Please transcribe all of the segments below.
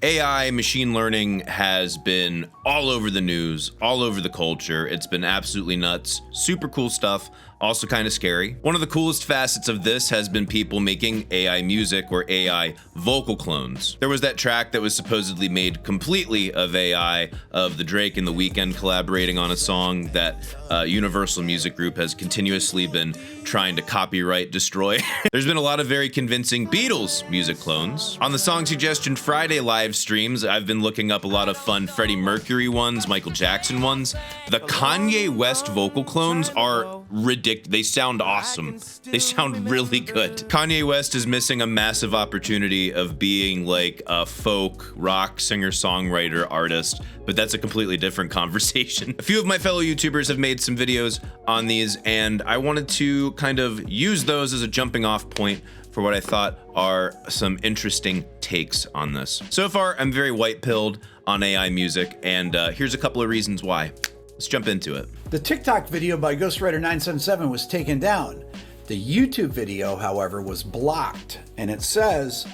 AI, machine learning, has been all over the news, all over the culture. It's been absolutely nuts. Super cool stuff. Also kind of scary. One of the coolest facets of this has been people making AI music or AI vocal clones. There was that track that was supposedly made completely of AI, of the Drake and the Weeknd collaborating on a song that Universal Music Group has continuously been trying to copyright destroy. There's been a lot of very convincing Beatles music clones. On the Song Suggestion Friday live streams, I've been looking up a lot of fun Freddie Mercury ones, Michael Jackson ones. The Kanye West vocal clones are ridiculous. They sound awesome. They sound really good. Kanye West is missing a massive opportunity of being like a folk rock singer-songwriter artist, but that's a completely different conversation. A few of my fellow YouTubers have made some videos on these, and I wanted to kind of use those as a jumping off point for what I thought are some interesting takes on this. So far, I'm very white-pilled on AI music, and here's a couple of reasons why. Let's jump into it. The TikTok video by Ghostwriter977 was taken down. The YouTube video, however, was blocked, and it says,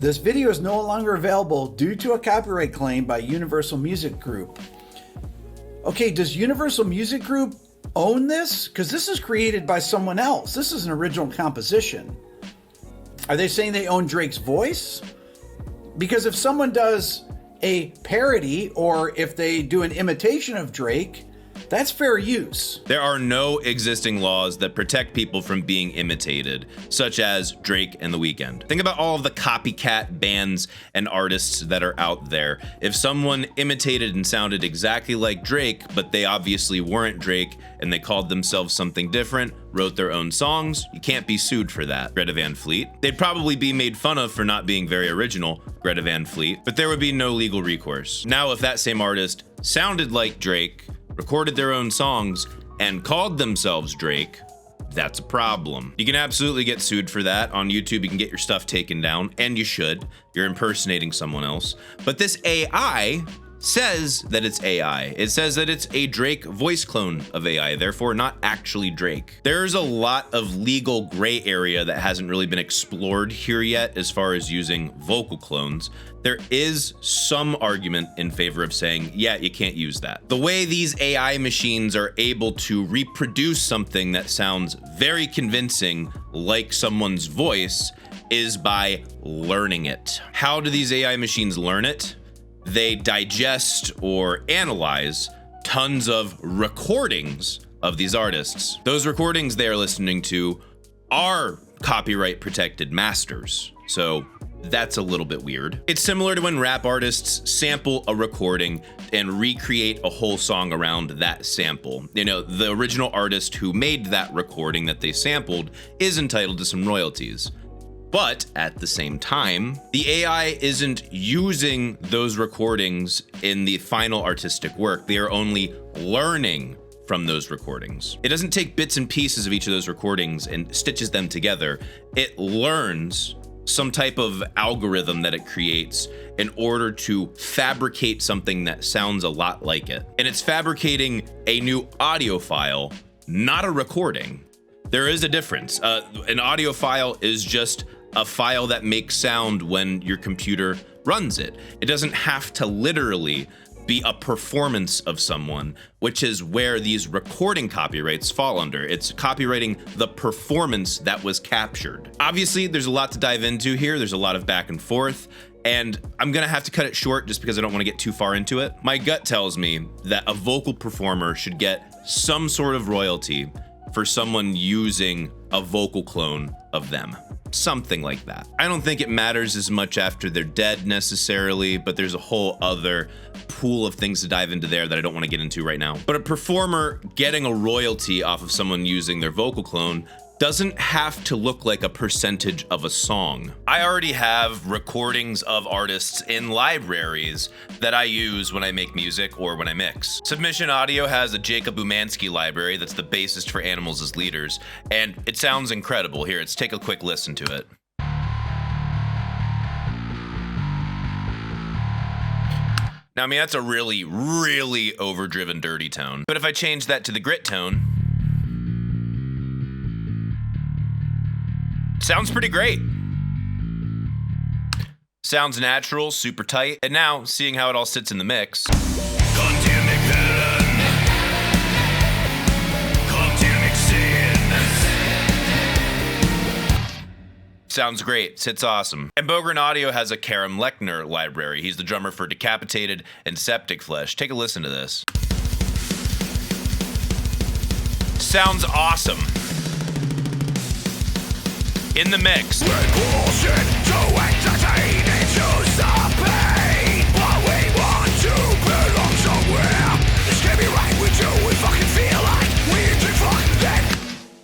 this video is no longer available due to a copyright claim by Universal Music Group. Okay, does Universal Music Group own this? Because this is created by someone else. This is an original composition. Are they saying they own Drake's voice? Because if someone does a parody or if they do an imitation of Drake, that's fair use. There are no existing laws that protect people from being imitated, such as Drake and The Weeknd. Think about all of the copycat bands and artists that are out there. If someone imitated and sounded exactly like Drake, but they obviously weren't Drake and they called themselves something different, wrote their own songs, you can't be sued for that. Greta Van Fleet. They'd probably be made fun of for not being very original, Greta Van Fleet, but there would be no legal recourse. Now, if that same artist sounded like Drake, recorded their own songs, and called themselves Drake, that's a problem. You can absolutely get sued for that. On YouTube, you can get your stuff taken down, and you should. You're impersonating someone else. But this AI says that it's AI. It says that it's a Drake voice clone of AI, therefore not actually Drake. There's a lot of legal gray area that hasn't really been explored here yet as far as using vocal clones. There is some argument in favor of saying, yeah, you can't use that. The way these AI machines are able to reproduce something that sounds very convincing like someone's voice is by learning it. How do these AI machines learn it? They digest or analyze tons of recordings of these artists. Those recordings they are listening to are copyright protected masters. So that's a little bit weird. It's similar to when rap artists sample a recording and recreate a whole song around that sample. You know, the original artist who made that recording that they sampled is entitled to some royalties. But at the same time, the AI isn't using those recordings in the final artistic work. They are only learning from those recordings. It doesn't take bits and pieces of each of those recordings and stitches them together. It learns some type of algorithm that it creates in order to fabricate something that sounds a lot like it. And it's fabricating a new audio file, not a recording. There is a difference. An audio file is just a file that makes sound when your computer runs it. It doesn't have to literally be a performance of someone, which is where these recording copyrights fall under. It's copyrighting the performance that was captured. Obviously, there's a lot to dive into here. There's a lot of back and forth, and I'm gonna have to cut it short just because I don't wanna get too far into it. My gut tells me that a vocal performer should get some sort of royalty for someone using a vocal clone of them. Something like that. I don't think it matters as much after they're dead necessarily, but there's a whole other pool of things to dive into there that I don't want to get into right now. But a performer getting a royalty off of someone using their vocal clone doesn't have to look like a percentage of a song. I already have recordings of artists in libraries that I use when I make music or when I mix. Submission Audio has a Jacob Umansky library that's the bassist for Animals as Leaders, and it sounds incredible. Here, let's take a quick listen to it. Now, I mean, that's a really, really overdriven dirty tone. But if I change that to the grit tone, sounds pretty great. Sounds natural, super tight, and now, seeing how it all sits in the mix, sounds great, sits awesome. And Bogren Audio has a Karim Lechner library. He's the drummer for Decapitated and Septic Flesh. Take a listen to this. Sounds awesome. In the mix.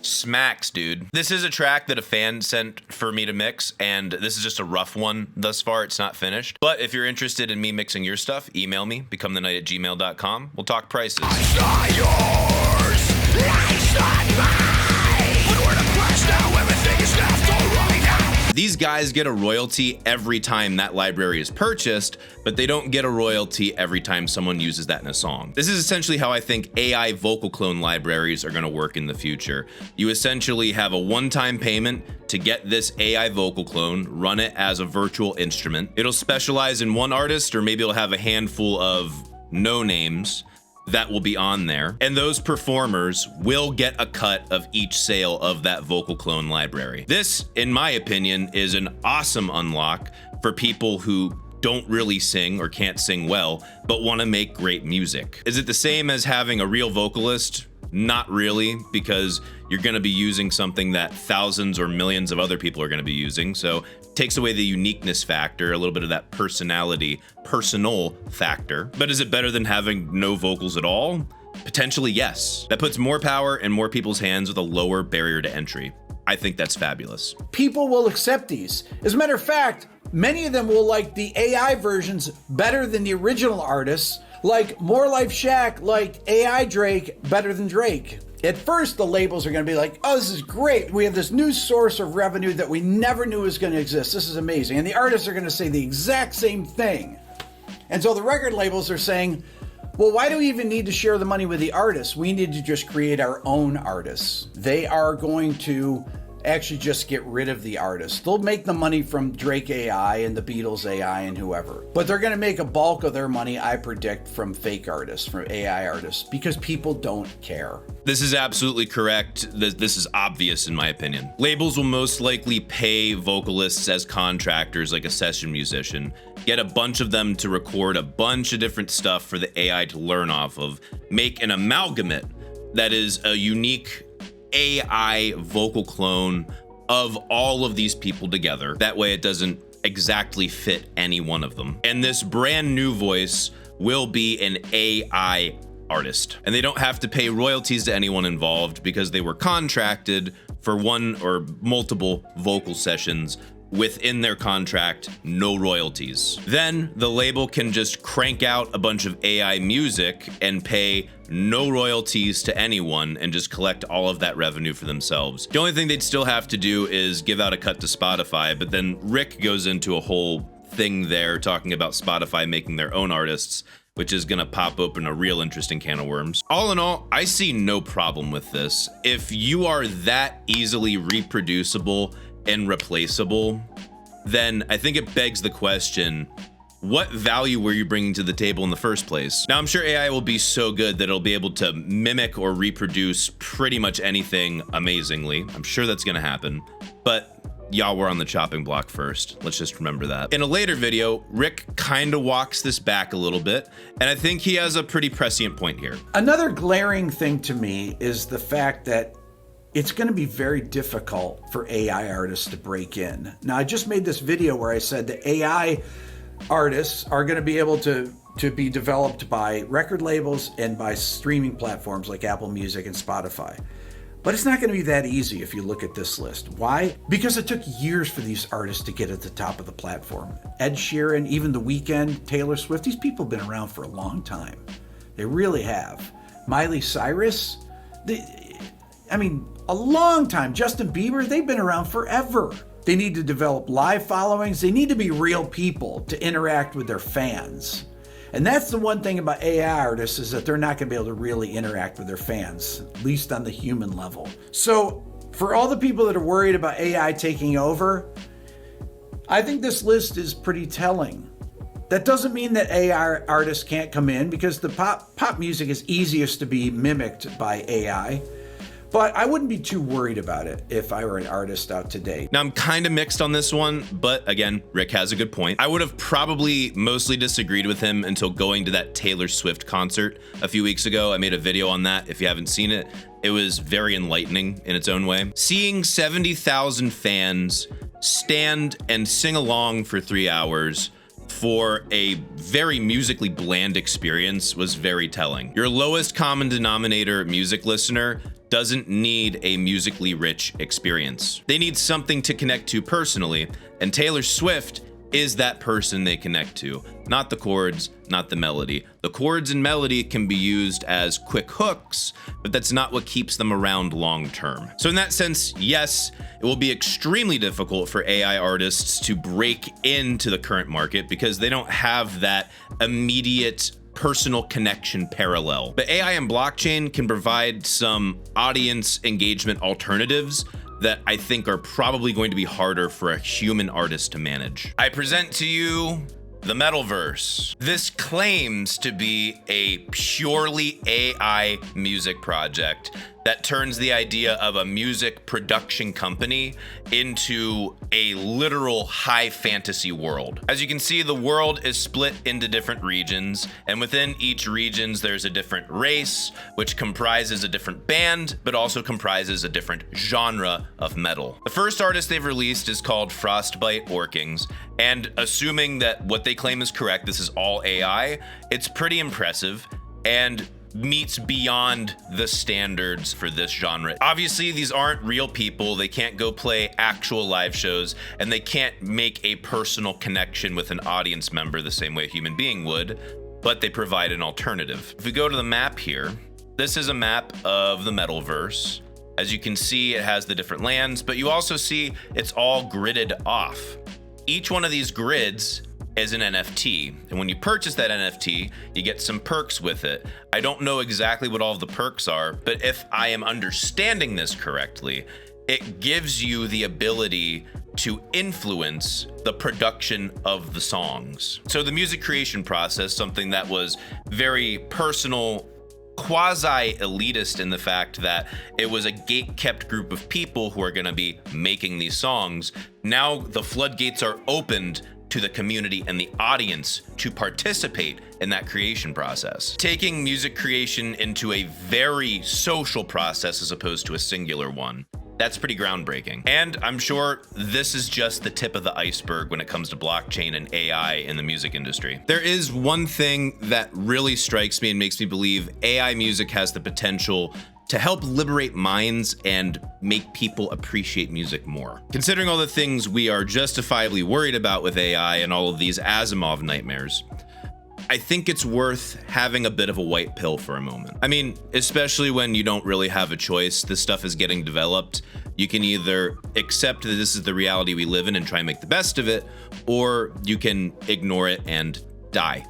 Smacks, dude. This is a track that a fan sent for me to mix, and this is just a rough one thus far. It's not finished. But if you're interested in me mixing your stuff, email me, becomethenight@gmail.com. We'll talk prices. It's not yours. It's not mine. But we're the quest now. Everything is left all right now. These guys get a royalty every time that library is purchased, but they don't get a royalty every time someone uses that in a song. This is essentially how I think AI vocal clone libraries are gonna work in the future. You essentially have a one-time payment to get this AI vocal clone, run it as a virtual instrument. It'll specialize in one artist, or maybe it'll have a handful of no names that will be on there, and those performers will get a cut of each sale of that vocal clone library. This, in my opinion, is an awesome unlock for people who don't really sing or can't sing well, but want to make great music. Is it the same as having a real vocalist? Not really, because you're going to be using something that thousands or millions of other people are going to be using, so it takes away the uniqueness factor, a little bit of that personal factor. But is it better than having no vocals at all? Potentially, yes. That puts more power in more people's hands with a lower barrier to entry. I think that's fabulous. People will accept these. As a matter of fact, many of them will like the AI versions better than the original artists, like More Life Shaq, like AI Drake better than Drake. At first, the labels are going to be like, oh, this is great. We have this new source of revenue that we never knew was going to exist. This is amazing. And the artists are going to say the exact same thing. And so the record labels are saying, well, why do we even need to share the money with the artists? We need to just create our own artists. They are going to actually just get rid of the artists. They'll make the money from Drake AI and the Beatles AI and whoever. But they're going to make a bulk of their money, I predict, from fake artists, from AI artists, because people don't care. This is absolutely correct. This is obvious in my opinion. Labels will most likely pay vocalists as contractors, like a session musician, get a bunch of them to record a bunch of different stuff for the AI to learn off of, make an amalgamate that is a unique AI vocal clone of all of these people together. That way it doesn't exactly fit any one of them. And this brand new voice will be an AI artist. And they don't have to pay royalties to anyone involved because they were contracted for one or multiple vocal sessions within their contract, no royalties. Then the label can just crank out a bunch of AI music and pay no royalties to anyone and just collect all of that revenue for themselves. The only thing they'd still have to do is give out a cut to Spotify, but then Rick goes into a whole thing there talking about Spotify making their own artists, which is gonna pop open a real interesting can of worms. All in all, I see no problem with this. If you are that easily reproducible and replaceable, then I think it begs the question, what value were you bringing to the table in the first place? Now, I'm sure AI will be so good that it'll be able to mimic or reproduce pretty much anything amazingly. I'm sure that's gonna happen, but y'all were on the chopping block first. Let's just remember that. In a later video, Rick kinda walks this back a little bit, and I think he has a pretty prescient point here. Another glaring thing to me is the fact that it's going to be very difficult for AI artists to break in. Now, I just made this video where I said that AI artists are going to be able to be developed by record labels and by streaming platforms like Apple Music and Spotify. But it's not going to be that easy if you look at this list. Why? Because it took years for these artists to get at the top of the platform. Ed Sheeran, even The Weeknd, Taylor Swift, these people have been around for a long time. They really have. Miley Cyrus, a long time. Justin Bieber, they've been around forever. They need to develop live followings. They need to be real people to interact with their fans. And that's the one thing about AI artists, is that they're not going to be able to really interact with their fans, at least on the human level. So for all the people that are worried about AI taking over, I think this list is pretty telling. That doesn't mean that AI artists can't come in, because the pop music is easiest to be mimicked by AI. But I wouldn't be too worried about it if I were an artist out today. Now, I'm kind of mixed on this one, but again, Rick has a good point. I would have probably mostly disagreed with him until going to that Taylor Swift concert a few weeks ago. I made a video on that. If you haven't seen it, it was very enlightening in its own way. Seeing 70,000 fans stand and sing along for 3 hours for a very musically bland experience was very telling. Your lowest common denominator music listener doesn't need a musically rich experience. They need something to connect to personally, and Taylor Swift is that person they connect to, not the chords, not the melody. The chords and melody can be used as quick hooks, but that's not what keeps them around long term. So in that sense, yes, it will be extremely difficult for AI artists to break into the current market because they don't have that immediate personal connection parallel. But AI and blockchain can provide some audience engagement alternatives that I think are probably going to be harder for a human artist to manage. I present to you the Metalverse. This claims to be a purely AI music project that turns the idea of a music production company into a literal high fantasy world. As you can see, the world is split into different regions, and within each regions there's a different race, which comprises a different band, but also comprises a different genre of metal. The first artist they've released is called Frostbite Orkings, and assuming that what they claim is correct, this is all AI, it's pretty impressive and meets beyond the standards for this genre. Obviously, these aren't real people. They can't go play actual live shows, and they can't make a personal connection with an audience member the same way a human being would, but they provide an alternative. If we go to the map here, this is a map of the Metalverse. As you can see, it has the different lands, but you also see it's all gridded off. Each one of these grids is an NFT, and when you purchase that NFT, you get some perks with it. I don't know exactly what all of the perks are, but if I am understanding this correctly, it gives you the ability to influence the production of the songs. So the music creation process, something that was very personal, quasi-elitist in the fact that it was a gate-kept group of people who are going to be making these songs, now the floodgates are opened to the community and the audience to participate in that creation process. Taking music creation into a very social process as opposed to a singular one. That's pretty groundbreaking. And I'm sure this is just the tip of the iceberg when it comes to blockchain and AI in the music industry. There is one thing that really strikes me and makes me believe AI music has the potential to help liberate minds and make people appreciate music more. Considering all the things we are justifiably worried about with AI and all of these Asimov nightmares, I think it's worth having a bit of a white pill for a moment. I mean, especially when you don't really have a choice, this stuff is getting developed. You can either accept that this is the reality we live in and try and make the best of it, or you can ignore it and die.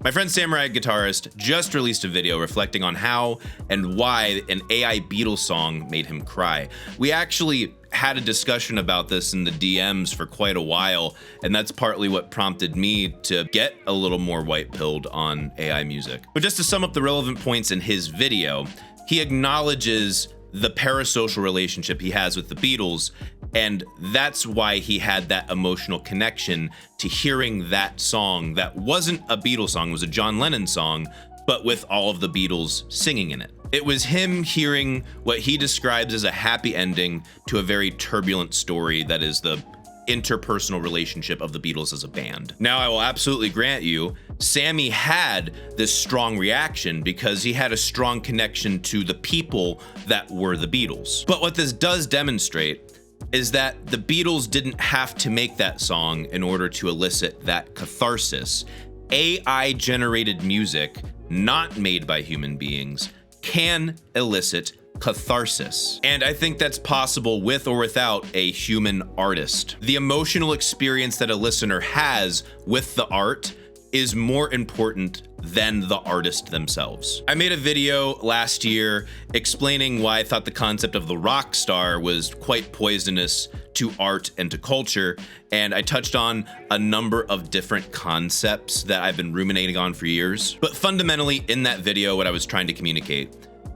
My friend Samuraiguitarist just released a video reflecting on how and why an AI Beatles song made him cry. We actually had a discussion about this in the DMs for quite a while, and that's partly what prompted me to get a little more white-pilled on AI music. But just to sum up the relevant points in his video, he acknowledges the parasocial relationship he has with the Beatles, and that's why he had that emotional connection to hearing that song that wasn't a Beatles song, it was a John Lennon song, but with all of the Beatles singing in it. It was him hearing what he describes as a happy ending to a very turbulent story that is the interpersonal relationship of the Beatles as a band. Now, I will absolutely grant you, Sammy had this strong reaction because he had a strong connection to the people that were the Beatles. But what this does demonstrate is that the Beatles didn't have to make that song in order to elicit that catharsis. AI-generated music, not made by human beings, can elicit catharsis. And I think that's possible with or without a human artist. The emotional experience that a listener has with the art is more important than the artist themselves. I made a video last year explaining why I thought the concept of the rock star was quite poisonous to art and to culture, and I touched on a number of different concepts that I've been ruminating on for years. But fundamentally, in that video, what I was trying to communicate,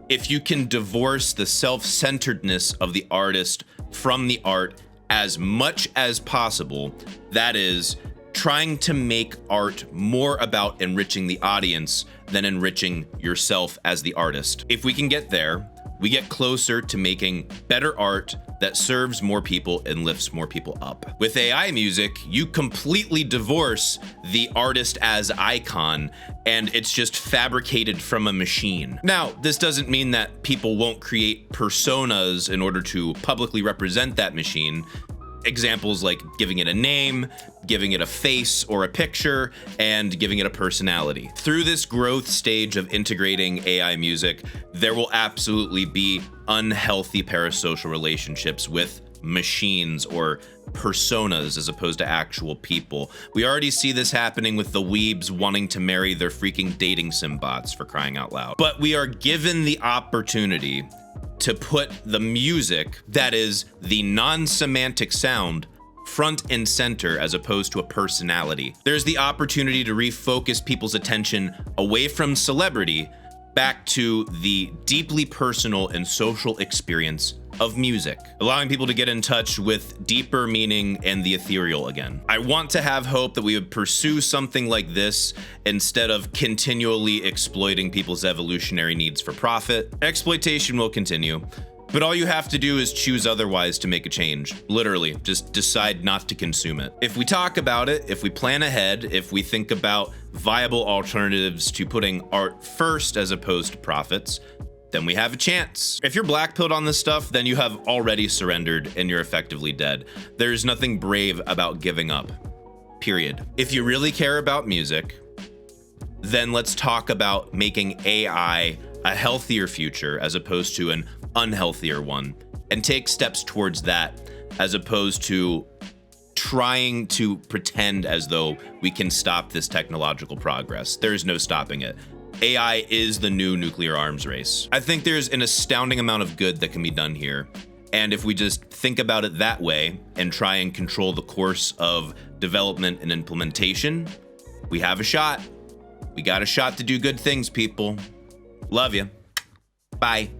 if you can divorce the self-centeredness of the artist from the art as much as possible, that is, trying to make art more about enriching the audience than enriching yourself as the artist. If we can get there, we get closer to making better art that serves more people and lifts more people up. With AI music, you completely divorce the artist as icon, and it's just fabricated from a machine. Now, this doesn't mean that people won't create personas in order to publicly represent that machine. Examples like giving it a name, giving it a face or a picture, and giving it a personality. Through this growth stage of integrating AI music, there will absolutely be unhealthy parasocial relationships with machines or personas as opposed to actual people. We already see this happening with the weebs wanting to marry their freaking dating sim bots, for crying out loud. But we are given the opportunity to put the music, that is the non-semantic sound, front and center as opposed to a personality. There's the opportunity to refocus people's attention away from celebrity back to the deeply personal and social experience of music, allowing people to get in touch with deeper meaning and the ethereal again. I want to have hope that we would pursue something like this instead of continually exploiting people's evolutionary needs for profit. Exploitation will continue, but all you have to do is choose otherwise to make a change. Literally, just decide not to consume it. If we talk about it, if we plan ahead, if we think about viable alternatives to putting art first as opposed to profits, then we have a chance. If you're blackpilled on this stuff, then you have already surrendered and you're effectively dead. There's nothing brave about giving up, period. If you really care about music, then let's talk about making AI a healthier future as opposed to an unhealthier one, and take steps towards that as opposed to trying to pretend as though we can stop this technological progress. There's no stopping it. AI is the new nuclear arms race. I think there's an astounding amount of good that can be done here. And if we just think about it that way and try and control the course of development and implementation, we have a shot. We got a shot to do good things, people. Love you. Bye.